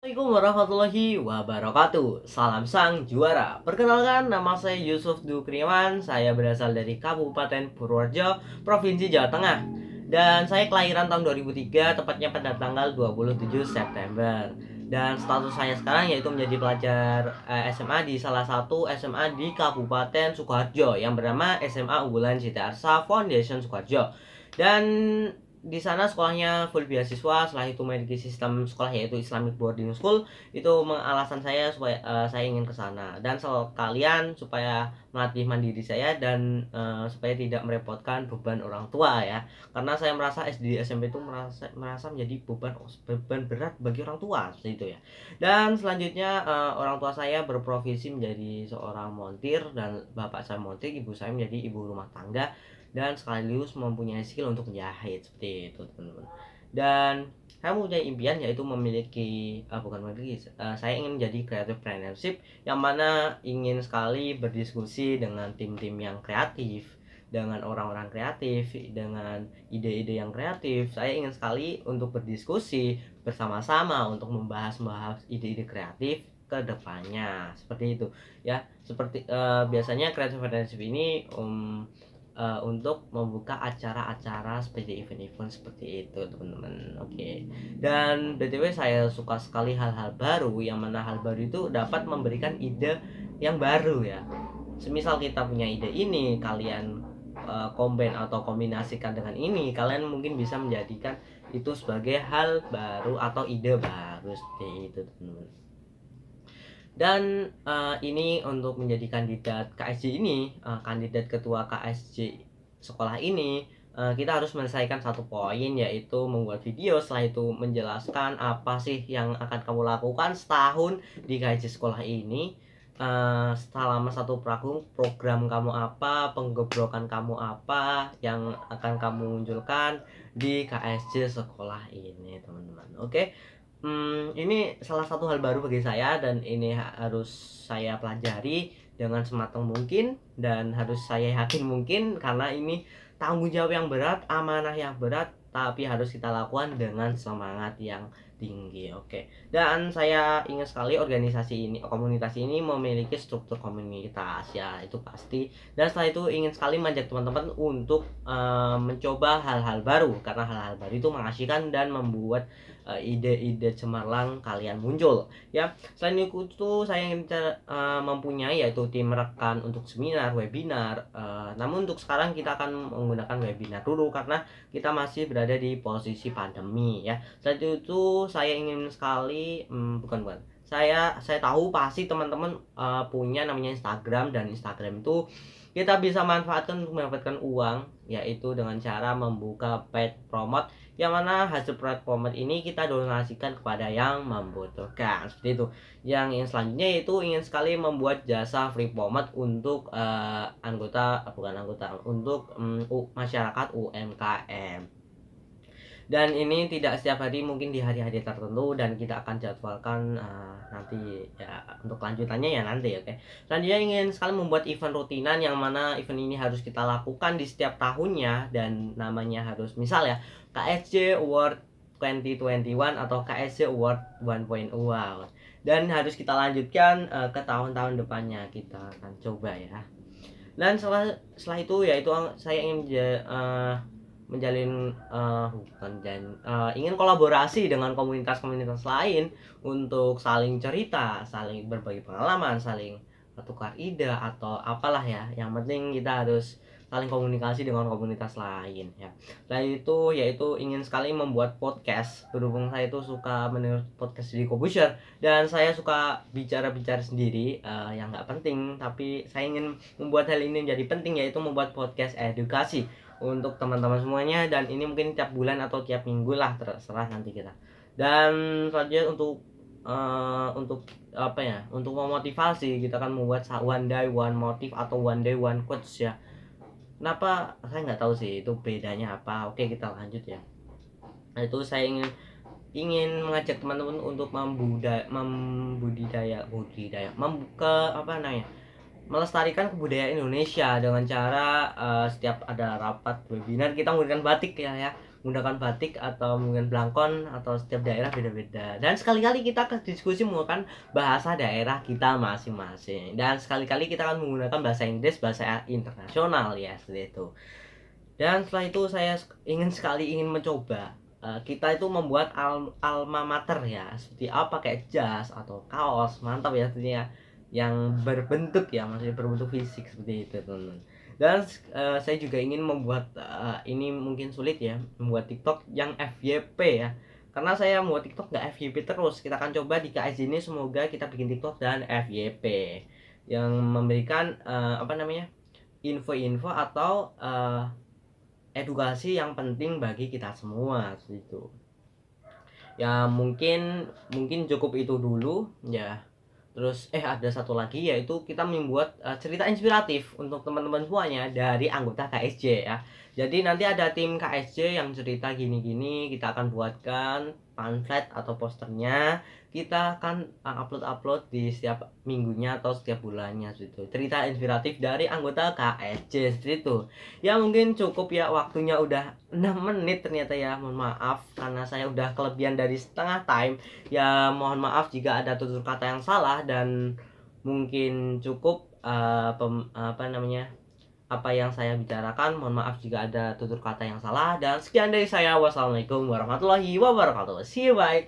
Assalamualaikum warahmatullahi wabarakatuh. Salam sang juara. Perkenalkan, nama saya Yusuf Dukriman. Saya berasal dari Kabupaten Purworejo, Provinsi Jawa Tengah. Dan saya kelahiran tahun 2003, tepatnya pada tanggal 27 September. Dan status saya sekarang yaitu menjadi pelajar SMA di salah satu SMA di Kabupaten Sukoharjo yang bernama SMA Unggulan Siti Arsa Foundation Sukoharjo. Dan di sana sekolahnya full beasiswa. Setelah itu memiliki sistem sekolah yaitu Islamic Boarding School. Itu alasan saya supaya saya ingin ke sana, dan sekalian supaya melatih mandiri saya dan supaya tidak merepotkan beban orang tua ya, karena saya merasa SD SMP itu merasa menjadi beban berat bagi orang tua seperti itu ya. Dan selanjutnya orang tua saya berprofesi menjadi seorang montir, dan bapak saya montir, ibu saya menjadi ibu rumah tangga, dan sekaligus mempunyai skill untuk menjahit seperti itu teman-teman. Dan saya mempunyai impian yaitu memiliki bukan memiliki saya ingin menjadi creative partnership, yang mana ingin sekali berdiskusi dengan tim-tim yang kreatif, dengan orang-orang kreatif, dengan ide-ide yang kreatif. Saya ingin sekali untuk berdiskusi bersama-sama untuk membahas ide-ide kreatif ke depannya seperti itu ya. Seperti biasanya creative partnership ini untuk membuka acara-acara seperti event-event seperti itu teman-teman. Oke. Dan BTW saya suka sekali hal-hal baru, yang mana hal baru itu dapat memberikan ide yang baru ya. Semisal kita punya ide ini, kalian combine atau kombinasikan dengan ini, kalian mungkin bisa menjadikan itu sebagai hal baru atau ide baru seperti itu teman-teman. Dan ini untuk menjadi kandidat KSJ ini, kandidat ketua KSJ sekolah ini, kita harus menyelesaikan satu poin, yaitu membuat video. Setelah itu menjelaskan apa sih yang akan kamu lakukan setahun di KSJ sekolah ini. Selama satu program kamu apa, penggebrokan kamu apa yang akan kamu munculkan di KSJ sekolah ini teman-teman. Oke. Ini salah satu hal baru bagi saya, dan ini harus saya pelajari dengan sematang mungkin, dan harus saya yakin mungkin, karena ini tanggung jawab yang berat, amanah yang berat, tapi harus kita lakukan dengan semangat yang tinggi. Oke. Dan saya ingat sekali organisasi ini, komunitas ini memiliki struktur komunitas ya, itu pasti. Dan setelah itu ingin sekali mengajak teman-teman untuk mencoba hal-hal baru, karena hal-hal baru itu mengasihkan dan membuat ide-ide cemerlang kalian muncul ya. Selain itu saya ingin mempunyai yaitu tim rekan untuk seminar, webinar. Namun untuk sekarang kita akan menggunakan webinar dulu karena kita masih berada di posisi pandemi ya. Selain itu saya ingin sekali bukan saya tahu pasti teman-teman punya namanya Instagram, dan Instagram itu kita bisa manfaatkan untuk mendapatkan uang, yaitu dengan cara membuka paid promote, yang mana hasil paid promote ini kita donasikan kepada yang membutuhkan seperti itu. Yang ingin selanjutnya yaitu ingin sekali membuat jasa free promote untuk untuk masyarakat UMKM. Dan ini tidak setiap hari, mungkin di hari-hari tertentu, dan kita akan jadwalkan nanti ya untuk lanjutannya ya nanti. Oke. Selanjutnya ingin sekali membuat event rutinan, yang mana event ini harus kita lakukan di setiap tahunnya, dan namanya harus misal ya KSJ Award 2021 atau KSJ Award 1.0, dan harus kita lanjutkan ke tahun-tahun depannya, kita akan coba ya. Dan setelah itu yaitu saya ingin menjalin ingin kolaborasi dengan komunitas-komunitas lain untuk saling cerita, saling berbagi pengalaman, saling tukar ide atau apalah ya. Yang penting kita harus saling komunikasi dengan komunitas lain ya. Selain itu yaitu ingin sekali membuat podcast, berhubung saya itu suka mendengar podcast di Kobusher, dan saya suka bicara-bicara sendiri yang nggak penting, tapi saya ingin membuat hal ini menjadi penting, yaitu membuat podcast edukasi untuk teman-teman semuanya. Dan ini mungkin tiap bulan atau tiap minggu lah, terserah nanti kita. Dan selanjutnya untuk apa ya, untuk memotivasi, kita akan membuat one day one motive atau one day one quotes ya. Kenapa saya nggak tahu sih itu bedanya apa. Oke, kita lanjut ya. Nah, itu saya ingin mengajak teman-teman untuk melestarikan kebudayaan Indonesia dengan cara setiap ada rapat webinar kita menggunakan batik ya, menggunakan batik atau mungkin blangkon, atau setiap daerah beda-beda. Dan sekali-kali kita ke diskusi menggunakan bahasa daerah kita masing-masing. Dan sekali-kali kita akan menggunakan bahasa Inggris, bahasa internasional ya, seperti itu. Dan setelah itu saya ingin mencoba kita itu membuat alma mater ya, seperti apa, kayak jas atau kaos, mantap ya tentunya, yang berbentuk ya, maksudnya berbentuk fisik seperti itu teman-teman. Dan saya juga ingin membuat ini mungkin sulit ya, membuat TikTok yang FYP ya, karena saya membuat TikTok nggak FYP terus. Kita akan coba di KS ini, semoga kita bikin TikTok dan FYP yang memberikan apa namanya, info-info atau edukasi yang penting bagi kita semua itu. Ya mungkin cukup itu dulu ya. Terus ada satu lagi, yaitu kita membuat cerita inspiratif untuk teman-teman semuanya dari anggota KSJ ya. Jadi nanti ada tim KSJ yang cerita gini-gini, kita akan buatkan pamflet atau posternya. Kita akan upload di setiap minggunya atau setiap bulannya gitu. Cerita inspiratif dari anggota KSJ seperti itu. Ya mungkin cukup ya, waktunya udah 6 menit ternyata ya. Mohon maaf karena saya udah kelebihan dari setengah time. Ya mohon maaf jika ada tutur kata yang salah, dan mungkin cukup apa yang saya bicarakan. Mohon maaf jika ada tutur kata yang salah, dan sekian dari saya. Wassalamualaikum warahmatullahi wabarakatuh. See you, bye.